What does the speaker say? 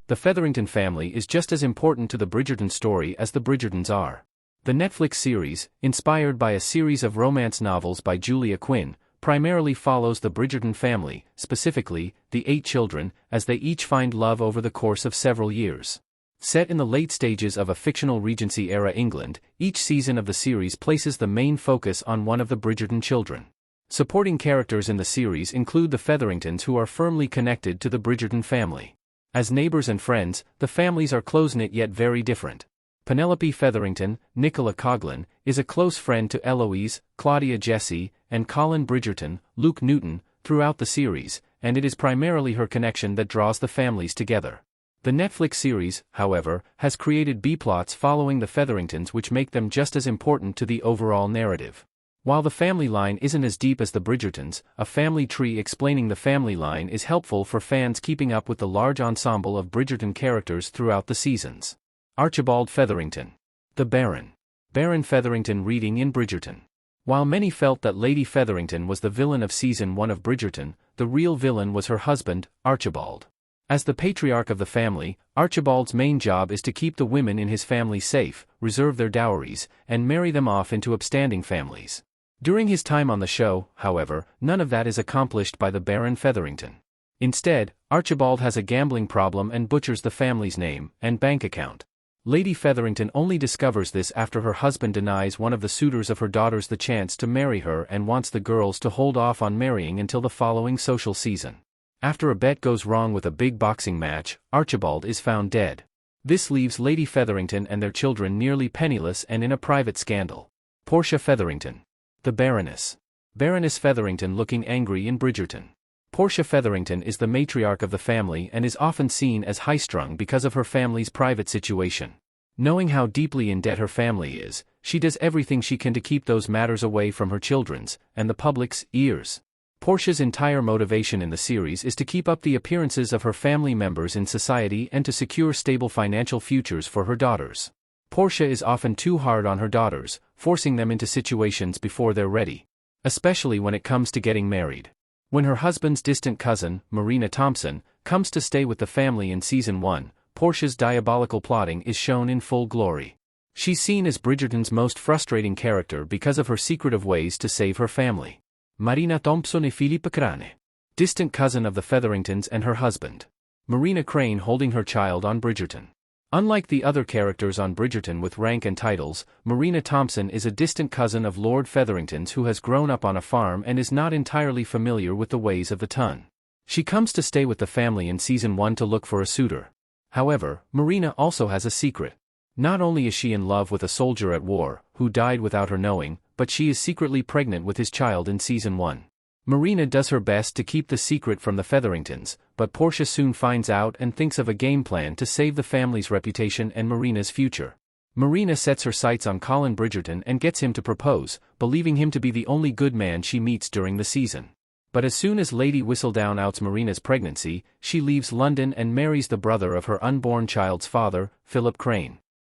The Featherington family is just as important to the Bridgerton story as the Bridgertons are. The Netflix series, inspired by a series of romance novels by Julia Quinn, primarily follows the Bridgerton family, specifically, the 8 children, as they each find love over the course of several years. Set in the late stages of a fictional Regency-era England, each season of the series places the main focus on one of the Bridgerton children. Supporting characters in the series include the Featheringtons, who are firmly connected to the Bridgerton family. As neighbors and friends, the families are close-knit yet very different. Penelope Featherington, Nicola Coughlan, is a close friend to Eloise, Claudia Jessie, and Colin Bridgerton, Luke Newton, throughout the series, and it is primarily her connection that draws the families together. The Netflix series, however, has created B-plots following the Featheringtons which make them just as important to the overall narrative. While the family line isn't as deep as the Bridgertons, a family tree explaining the family line is helpful for fans keeping up with the large ensemble of Bridgerton characters throughout the seasons. Archibald Featherington. The Baron. Baron Featherington reading in Bridgerton. While many felt that Lady Featherington was the villain of Season 1 of Bridgerton, the real villain was her husband, Archibald. As the patriarch of the family, Archibald's main job is to keep the women in his family safe, reserve their dowries, and marry them off into upstanding families. During his time on the show, however, none of that is accomplished by the Baron Featherington. Instead, Archibald has a gambling problem and butchers the family's name and bank account. Lady Featherington only discovers this after her husband denies one of the suitors of her daughters the chance to marry her and wants the girls to hold off on marrying until the following social season. After a bet goes wrong with a big boxing match, Archibald is found dead. This leaves Lady Featherington and their children nearly penniless and in a private scandal. Portia Featherington. The Baroness. Baroness Featherington looking angry in Bridgerton. Portia Featherington is the matriarch of the family and is often seen as high-strung because of her family's private situation. Knowing how deeply in debt her family is, she does everything she can to keep those matters away from her children's and the public's ears. Portia's entire motivation in the series is to keep up the appearances of her family members in society and to secure stable financial futures for her daughters. Portia is often too hard on her daughters, forcing them into situations before they're ready. Especially when it comes to getting married. When her husband's distant cousin, Marina Thompson, comes to stay with the family in Season 1, Portia's diabolical plotting is shown in full glory. She's seen as Bridgerton's most frustrating character because of her secretive ways to save her family. Marina Thompson e Philippe Crane. Distant cousin of the Featheringtons and her husband. Marina Crane holding her child on Bridgerton. Unlike the other characters on Bridgerton with rank and titles, Marina Thompson is a distant cousin of Lord Featherington's who has grown up on a farm and is not entirely familiar with the ways of the ton. She comes to stay with the family in Season 1 to look for a suitor. However, Marina also has a secret. Not only is she in love with a soldier at war, who died without her knowing, but she is secretly pregnant with his child in Season 1. Marina does her best to keep the secret from the Featheringtons, but Portia soon finds out and thinks of a game plan to save the family's reputation and Marina's future. Marina sets her sights on Colin Bridgerton and gets him to propose, believing him to be the only good man she meets during the season. But as soon as Lady Whistledown outs Marina's pregnancy, she leaves London and marries the brother of her unborn child's father, Philip Crane.